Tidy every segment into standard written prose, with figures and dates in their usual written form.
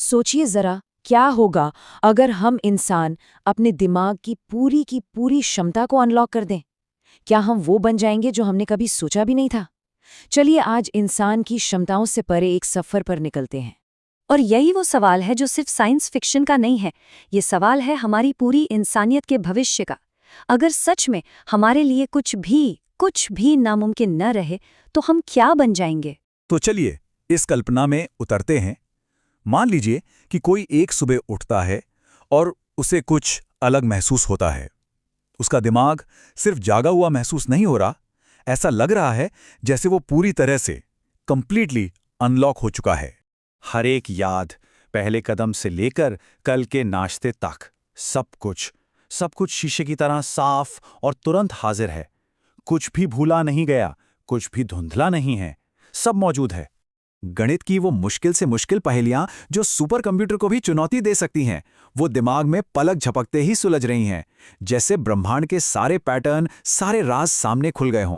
सोचिए जरा, क्या होगा अगर हम इंसान अपने दिमाग की पूरी क्षमता को अनलॉक कर दें। क्या हम वो बन जाएंगे जो हमने कभी सोचा भी नहीं था। चलिए आज इंसान की क्षमताओं से परे एक सफर पर निकलते हैं। और यही वो सवाल है जो सिर्फ साइंस फिक्शन का नहीं है, ये सवाल है हमारी पूरी इंसानियत के भविष्य का। अगर सच में हमारे लिए कुछ भी नामुमकिन न रहे तो हम क्या बन जाएंगे? तो चलिए इस कल्पना में उतरते हैं। मान लीजिए कि कोई एक सुबह उठता है और उसे कुछ अलग महसूस होता है। उसका दिमाग सिर्फ जागा हुआ महसूस नहीं हो रहा, ऐसा लग रहा है जैसे वो पूरी तरह से कंप्लीटली अनलॉक हो चुका है। हर एक याद, पहले कदम से लेकर कल के नाश्ते तक, सब कुछ शीशे की तरह साफ और तुरंत हाजिर है। कुछ भी भूला नहीं गया, कुछ भी धुंधला नहीं है, सब मौजूद है। गणित की वो मुश्किल से मुश्किल पहेलियां जो सुपर कंप्यूटर को भी चुनौती दे सकती हैं, वो दिमाग में पलक झपकते ही सुलझ रही हैं, जैसे ब्रह्मांड के सारे पैटर्न, सारे राज सामने खुल गए हों।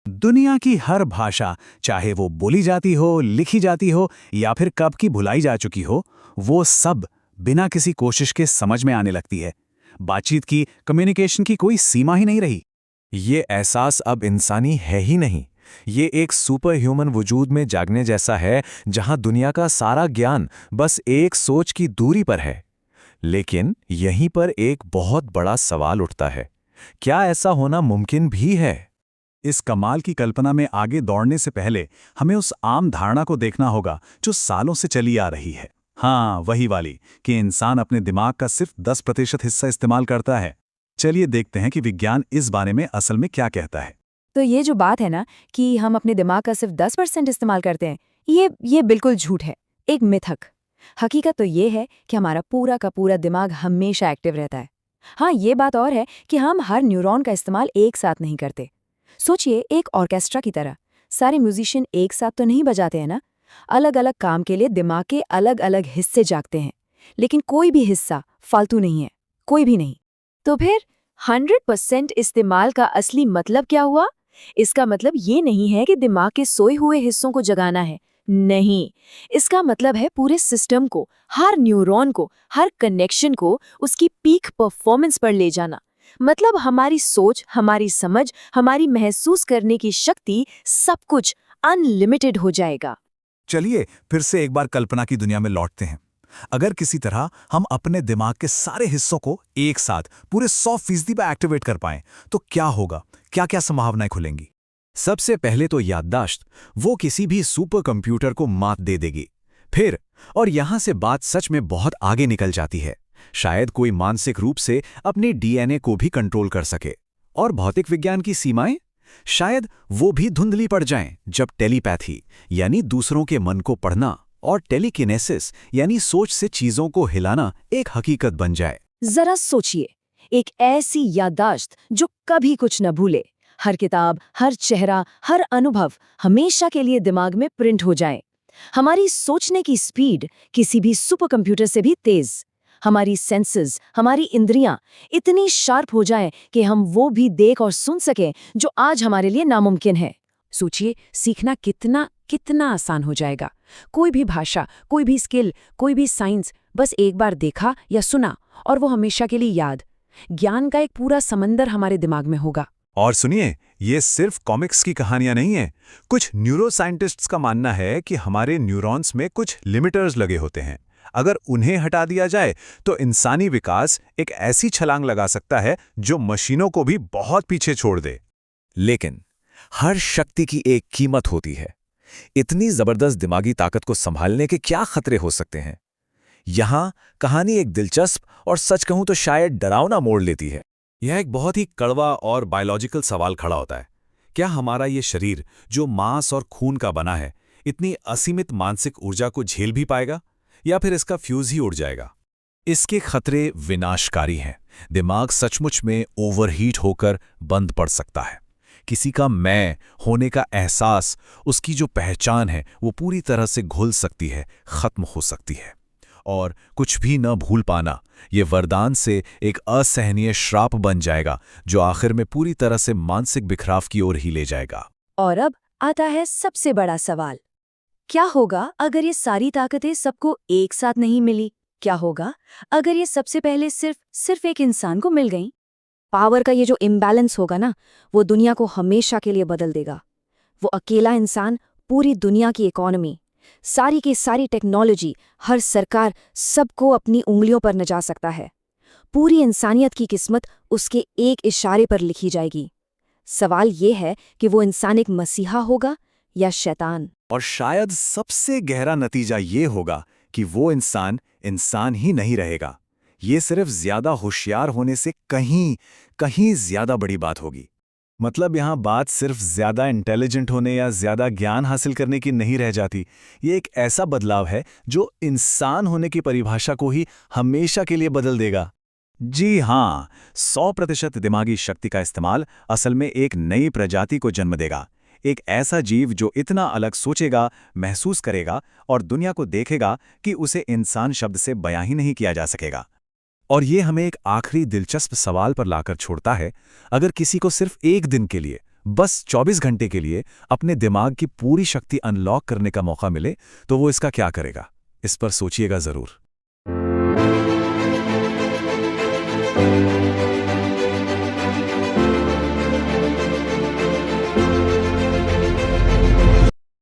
दुनिया की हर भाषा, चाहे वो बोली जाती हो, लिखी जाती हो या फिर कब की भुलाई जा चुकी हो, वो सब बिना किसी कोशिश के समझ में आने लगती है। बातचीत की, कम्युनिकेशन की कोई सीमा ही नहीं रही। ये एहसास अब इंसानी है ही नहीं, ये एक सुपर ह्यूमन वजूद में जागने जैसा है, जहां दुनिया का सारा ज्ञान बस एक सोच की दूरी पर है। लेकिन यहीं पर एक बहुत बड़ा सवाल उठता है, क्या ऐसा होना मुमकिन भी है? इस कमाल की कल्पना में आगे दौड़ने से पहले हमें उस आम धारणा को देखना होगा जो सालों से चली आ रही है। हाँ, वही वाली कि इंसान अपने दिमाग का सिर्फ 10% हिस्सा इस्तेमाल करता है। चलिए देखते हैं कि विज्ञान इस बारे में असल में क्या कहता है। तो ये जो बात है ना कि हम अपने दिमाग का सिर्फ 10% इस्तेमाल करते हैं, ये बिल्कुल झूठ है, एक मिथक। हकीकत तो ये है कि हमारा पूरा का पूरा दिमाग हमेशा एक्टिव रहता है। हाँ, ये बात और है कि हम हर न्यूरॉन का इस्तेमाल एक साथ नहीं करते। सोचिए, एक ऑर्केस्ट्रा की तरह सारे म्यूजिशियन एक साथ तो नहीं बजाते हैं ना। अलग अलग काम के लिए दिमाग के अलग अलग हिस्से जागते हैं, लेकिन कोई भी हिस्सा फालतू नहीं है, कोई भी नहीं। तो फिर 100% इस्तेमाल का असली मतलब क्या हुआ? इसका मतलब ये नहीं है कि दिमाग के सोए हुए हिस्सों को जगाना है, नहीं। इसका मतलब है पूरे सिस्टम को, हर न्यूरॉन को, हर कनेक्शन को उसकी पीक परफॉर्मेंस पर ले जाना। मतलब हमारी सोच, हमारी समझ, हमारी महसूस करने की शक्ति, सब कुछ अनलिमिटेड हो जाएगा। चलिए फिर से एक बार कल्पना की दुनिया में लौटते हैं। अगर किसी तरह हम अपने दिमाग के सारे हिस्सों को एक साथ पूरे 100% पर एक्टिवेट कर पाएं, तो क्या होगा, क्या क्या संभावनाएं खुलेंगी? सबसे पहले तो याददाश्त, वो किसी भी सुपर कंप्यूटर को मात दे देगी। फिर, और यहां से बात सच में बहुत आगे निकल जाती है, शायद कोई मानसिक रूप से अपने डीएनए को भी कंट्रोल कर सके। और भौतिक विज्ञान की सीमाएं, शायद वो भी धुंधली पड़ जाएं जब टेलीपैथी यानी दूसरों के मन को पढ़ना और टेलीकिनेसिस यानी सोच से चीजों को हिलाना एक हकीकत बन जाए। जरा सोचिए, एक ऐसी याददाश्त जो कभी कुछ न भूले, हर किताब, हर चेहरा, हर अनुभव हमेशा के लिए दिमाग में प्रिंट हो जाए। हमारी सोचने की स्पीड किसी भी सुपर कंप्यूटर से भी तेज। हमारी सेंसेस, हमारी इंद्रियां इतनी शार्प हो जाएं कि हम वो भी देख और सुन सकें जो आज हमारे लिए नामुमकिन है। सोचिए, सीखना कितना आसान हो जाएगा। कोई भी भाषा, कोई भी स्किल, कोई भी साइंस, बस एक बार देखा या सुना और वो हमेशा के लिए याद। ज्ञान का एक पूरा समंदर हमारे दिमाग में होगा। और सुनिए, ये सिर्फ कॉमिक्स की कहानियां नहीं है। कुछ न्यूरोसाइंटिस्ट्स का मानना है कि हमारे न्यूरॉन्स में कुछ लिमिटर्स लगे होते हैं। अगर उन्हें हटा दिया जाए तो इंसानी विकास एक ऐसी छलांग लगा सकता है जो मशीनों को भी बहुत पीछे छोड़ दे। लेकिन हर शक्ति की एक कीमत होती है। इतनी जबरदस्त दिमागी ताकत को संभालने के क्या खतरे हो सकते हैं? यहां कहानी एक दिलचस्प और सच कहूं तो शायद डरावना मोड़ लेती है। यह एक बहुत ही कड़वा और बायोलॉजिकल सवाल खड़ा होता है। क्या हमारा ये शरीर जो मांस और खून का बना है, इतनी असीमित मानसिक ऊर्जा को झेल भी पाएगा, या फिर इसका फ्यूज ही उड़ जाएगा? इसके खतरे विनाशकारी हैं। दिमाग सचमुच में ओवरहीट होकर बंद पड़ सकता है। किसी का मैं होने का एहसास, उसकी जो पहचान है, वो पूरी तरह से घुल सकती है, खत्म हो सकती है। और कुछ भी न भूल पाना, ये वरदान से एक असहनीय श्राप बन जाएगा जो आखिर में पूरी तरह से मानसिक बिखराव की ओर ही ले जाएगा। और अब आता है सबसे बड़ा सवाल, क्या होगा अगर ये सारी ताकतें सबको एक साथ नहीं मिली? क्या होगा अगर ये सबसे पहले सिर्फ एक इंसान को मिल गईं? पावर का ये जो इम्बैलेंस होगा ना, वो दुनिया को हमेशा के लिए बदल देगा। वो अकेला इंसान पूरी दुनिया की इकोनॉमी, सारी की सारी टेक्नोलॉजी, हर सरकार, सबको अपनी उंगलियों पर नचा सकता है। पूरी इंसानियत की किस्मत उसके एक इशारे पर लिखी जाएगी। सवाल ये है कि वो इंसान एक मसीहा होगा या शैतान। और शायद सबसे गहरा नतीजा ये होगा कि वो इंसान ही नहीं रहेगा। ये सिर्फ ज्यादा होशियार होने से कहीं ज्यादा बड़ी बात होगी। मतलब यहाँ बात सिर्फ ज्यादा इंटेलिजेंट होने या ज्यादा ज्ञान हासिल करने की नहीं रह जाती। ये एक ऐसा बदलाव है जो इंसान होने की परिभाषा को ही हमेशा के लिए बदल देगा। जी हाँ, 100% दिमागी शक्ति का इस्तेमाल असल में एक नई प्रजाति को जन्म देगा। एक ऐसा जीव जो इतना अलग सोचेगा, महसूस करेगा और दुनिया को देखेगा कि उसे इंसान शब्द से बयां ही नहीं किया जा सकेगा। और ये हमें एक आखिरी दिलचस्प सवाल पर लाकर छोड़ता है। अगर किसी को सिर्फ एक दिन के लिए, बस 24 घंटे के लिए अपने दिमाग की पूरी शक्ति अनलॉक करने का मौका मिले, तो वो इसका क्या करेगा? इस पर सोचिएगा जरूर।